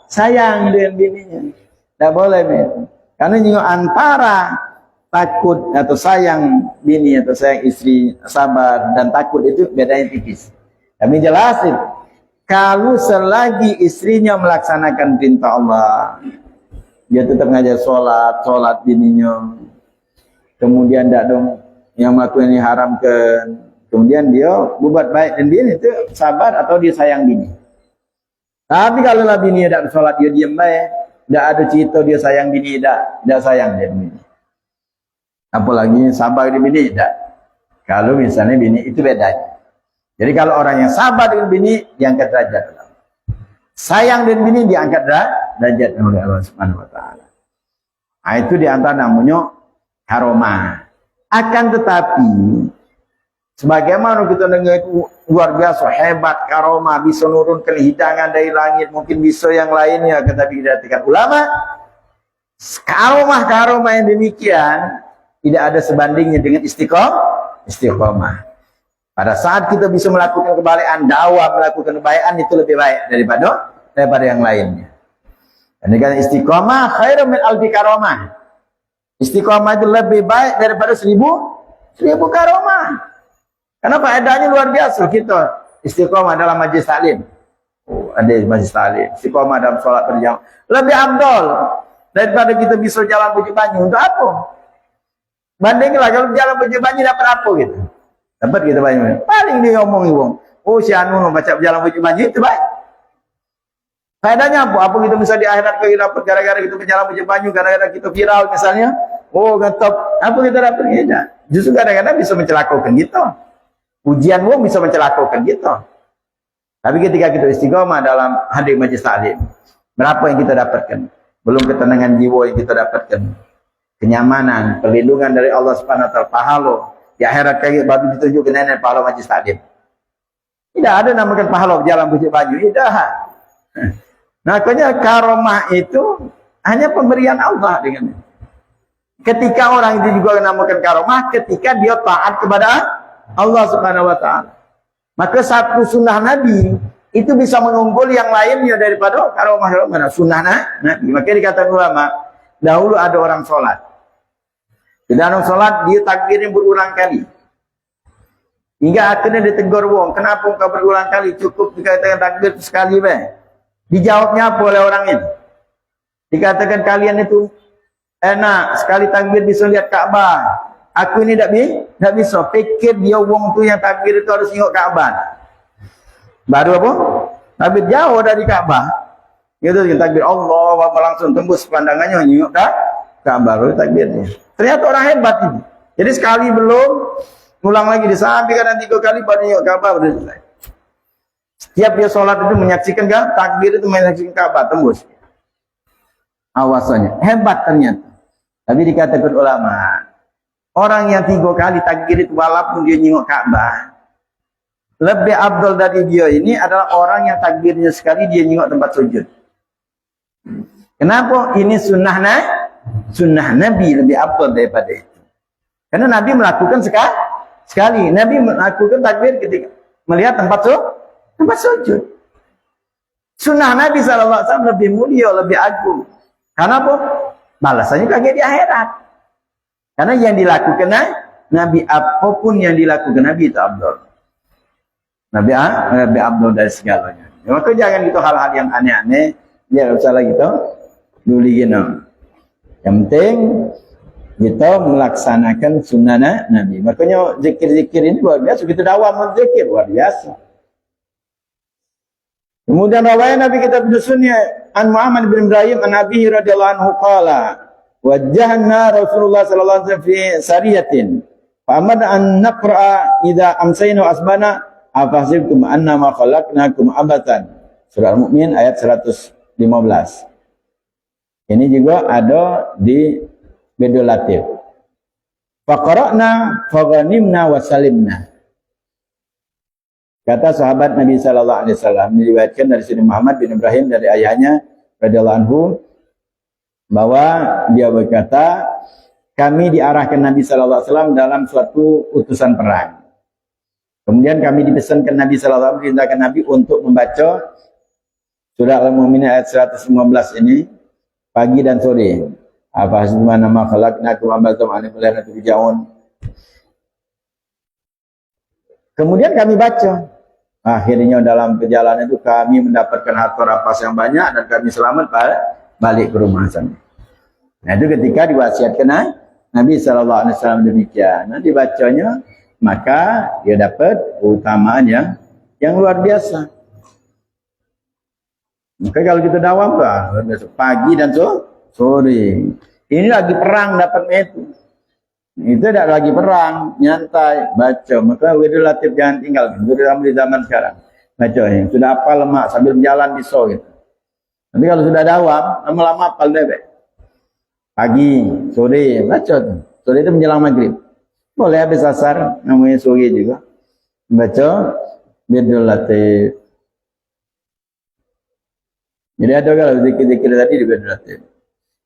sayang dengan bininya. Tak boleh karena juga antara takut atau sayang bini atau sayang istri, sabar dan takut itu bedanya tipis. Kami jelasin, kalau selagi istrinya melaksanakan perintah Allah, dia tetap ngajar solat bininya. Kemudian tidak dong yang melakukan ini haramkan. Kemudian dia berbuat baik dan bini itu sabar atau dia sayang bini. Tapi kalau lah bini tidak solat dia diam baik, tidak ada cerita dia sayang bini, tidak sayang dia bini. Apalagi sabar dengan bini tidak. Kalau misalnya bini itu bedanya. Jadi kalau orang yang sabar dengan bini diangkat derajat. Sayang dengan bini diangkat derajat oleh Allah Subhanahu wa taala. Nah, itu di antara namanya karomah. Akan tetapi sebagaimana kita dengar itu luar biasa hebat karomah, bisa nurunkan hidangan dari langit, mungkin bisa yang lainnya, tetapi dikatakan ulama karomah yang demikian tidak ada sebandingnya dengan istiqomah. Pada saat kita bisa melakukan kebaikan, melakukan kebaikan itu lebih baik daripada yang lainnya. Dan dengan istiqomah khairum min alfi karomah. Istiqomah itu lebih baik daripada seribu karomah. Karena faedahnya luar biasa. Kita istiqomah dalam majlis taklim. Ada majlis taklim. Istiqomah dalam sholat berjamaah. Lebih afdal daripada kita bisa jalan puji banyu. Untuk apa? Bandinglah kalau jalan puji banyu dapat apa gitu. Dapat kita banyak. Paling dia ngomongin wong. Oh si Anu baca jalan puji banyu itu baik. Faedahnya apa? Apa kita bisa di akhirat kita dapat gara-gara kita berjalan puji banyu, gara-gara kita viral misalnya. Oh gantap. Apa kita dapat? Tidak. Justru kadang-kadang bisa mencelakakan kita. Ujian wong bisa mencelakakan kita. Tapi ketika kita istiqomah dalam hadir majlis taklim, berapa yang kita dapatkan? Belum ketenangan jiwa yang kita dapatkan. Kenyamanan, perlindungan dari Allah Subhanahu wa taala, pahala. Di akhirat kayak baru ditunjukkan nenek pahala majlis taklim. Tidak ada namakan pahala jalan puji baju. Tidak. Makanya karomah itu hanya pemberian Allah dengan. Ketika orang itu juga namakan karomah ketika dia taat kepada Allah Subhanahu wa taala. Maka satu sunnah Nabi itu bisa mengunggul yang lainnya daripada karomah sunnah Nabi. Maka dikatakan ulama, dahulu ada orang sholat. Di dalam sholat dia takbirin berulang kali. Hingga akhirnya ditegur wong, kenapa engkau berulang kali? Cukup dikatakan takbir sekali be. Dijawabnya apa oleh orang ini? Dikatakan kalian itu enak sekali takbir bisa lihat Ka'bah. Aku ini tidak bisa. Pikir dia wong tu yang takbir itu harus tengok Ka'bah. Baru apa? Takbir jauh dari Ka'bah. Itu takbir Allah langsung tembus pandangannya tengok Ka'bah baru takbirnya. Ternyata orang hebat ini. Jadi sekali belum, ulang lagi disampaikan nanti 3 kali baru tengok Ka'bah baru selesai. Setiap dia sholat itu menyaksikan takbir itu menyaksikan Ka'bah tembus. Awasannya hebat ternyata. Tapi dikatakan ulama, orang yang 3 kali takbir itu walaupun dia nyengok Ka'bah, lebih abdul dari dia ini adalah orang yang takbirnya sekali dia nyengok tempat sujud. Kenapa? Ini sunnah Nabi lebih abdul daripada itu. Karena Nabi melakukan sekali. Nabi melakukan takbir ketika melihat tempat sujud. Sunnah Nabi SAW lebih mulia, lebih agung. Karena apa? Balasannya kagak di akhirat. Karena yang dilakukan Nabi, apapun yang dilakukan Nabi itu abdul. Nabi abdul dari segalanya. Maka jangan gitu hal-hal yang aneh-aneh. Ya usah lagi gitu. Dulu gini. Yang penting kita melaksanakan sunnah Nabi. Makanya zikir-zikir ini luar biasa. Kita dawam zikir luar biasa. Kemudian rawai Nabi kita bersunnah an Muhammad bin Ibrahim an Abi radhiyallahu anhu qala wajjahna Rasulullah sallallahu alaihi wasallam fi sariyatin fa amada an naqra idza amsayna asbana afahsibtum annama khalaqnakum abatan. Surah Al-Mu'min ayat 115. Ini juga ada di Bedul Latif. Faqara'na faghanimna wa salimna. Kata sahabat Nabi sallallahu alaihi wasallam, diriwayatkan dari Sayyidina Muhammad bin Ibrahim dari ayahnya radhiyallahu anhu bahwa dia berkata, kami diarahkan Nabi sallallahu alaihi wasallam dalam suatu utusan perang. Kemudian kami dipesankan Nabi sallallahu alaihi wasallam, perintahkan Nabi untuk membaca surah Al-Mu'min ayat 115 ini pagi dan sore. Apa hasbuna ma khalaqnakum abatum an la turja'un. Kemudian kami baca. Akhirnya dalam perjalanan itu kami mendapatkan harta rampas yang banyak dan kami selamat balik ke rumah sana. Nah itu ketika diwasiatkan Nabi SAW demikian. Nah dibacanya, maka dia dapat keutamaan yang luar biasa. Maka kalau kita dawam luar biasa, pagi dan sore. Ini lagi perang dapatnya itu. Itu tidak lagi perang, nyantai, baca. Maka wiridul latif jangan tinggal. Terutama di zaman sekarang. Baca ini. Sudah apa lemak sambil berjalan di gitu. Tapi kalau sudah dawam, lama-lama apal bebek. Pagi, sore, baca tuh. Sore itu menjelang maghrib. Boleh habis asar, namanya sore juga. Baca wiridul latif. Jadi ada kalau zikir-zikir tadi di wiridul latif.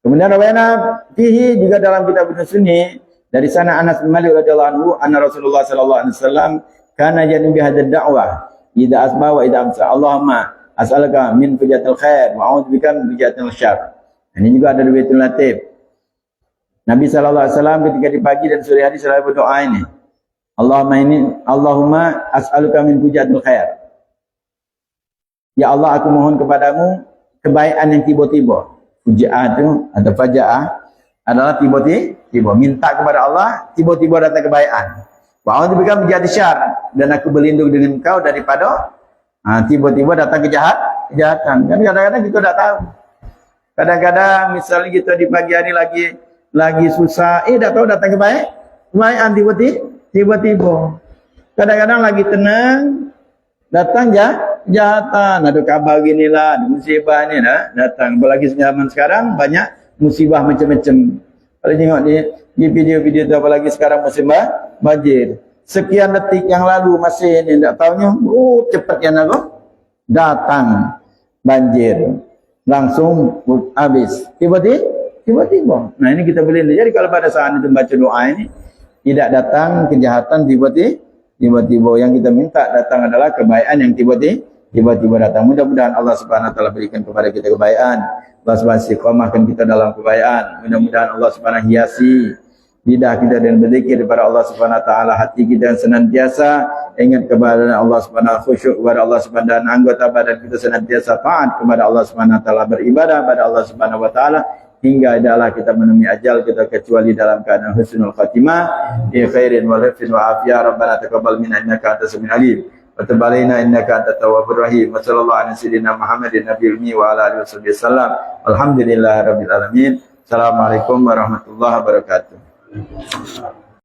Kemudian rawana fihi juga dalam kitab Ibnu Sunni dari sana Anas bin Malik radhiyallahu anhu anna Rasulullah sallallahu alaihi wasallam kana yanu bi hadzal da'wah idza asba wa idza amsa Allahumma as'aluka min fujatil khair wa a'udzubika min fujatil syarr. Ini juga ada di Baitul Latif. Nabi sallallahu alaihi wasallam ketika di pagi dan sore hari selalu berdoa ini. Allahumma as'aluka min fujatil khair. Ya Allah, aku mohon kepadamu kebaikan yang tiba-tiba. Fujaah itu atau fajaah adalah tiba-tiba. Minta kepada Allah, tiba-tiba datang kebaikan. Wa a'udzubika min fujatil syarr, dan aku berlindung dengan engkau daripada tiba-tiba datang kejahatan. Kan kadang-kadang kita tidak tahu. Kadang-kadang misalnya kita di pagi hari lagi susah, tidak tahu datang kebaikan tiba-tiba. Kadang-kadang lagi tenang, datang kejahatan. Ada kabar ginilah, ada musibah ni datang. Apalagi zaman sekarang banyak musibah macam-macam. Kalau tengok di video-video itu, apalagi sekarang musim banjir. Sekian detik yang lalu masih ini, tidak tahunya, cepatnya datang banjir. Langsung habis. Tiba-tiba. Nah ini kita boleh lihat. Jadi kalau pada saat itu baca doa ini, tidak datang kejahatan tiba-tiba. Yang kita minta datang adalah kebaikan yang tiba-tiba datang. Mudah-mudahan Allah Subhanahu wa taala berikan kepada kita kebaikan. Allah Subhanahu istiqomahkan kita dalam kebaikan. Mudah-mudahan Allah Subhanahu hiasi lidah kita dan berzikir kepada Allah Subhanahu wa taala, hati kita yang senantiasa ingat kepada Allah Subhanahu, khusyuk kepada Allah Subhanahu, dan anggota badan kita senantiasa taat kepada Allah Subhanahu wa taala, beribadah kepada Allah Subhanahu wa taala hingga adalah kita menemui ajal kita, kecuali dalam keadaan husnul khatimah bi khairin wa rifin wa afiyah. Rabbana taqabbal minna innaka antas samiul alim wa tub alaina innaka antat tawwabur rahim. Wa sallallahu ala sayyidina Muhammadin nabiyil ummi wa ala alihi wasallam. Alhamdulillahirabbil alamin. Assalamualaikum warahmatullahi wabarakatuh.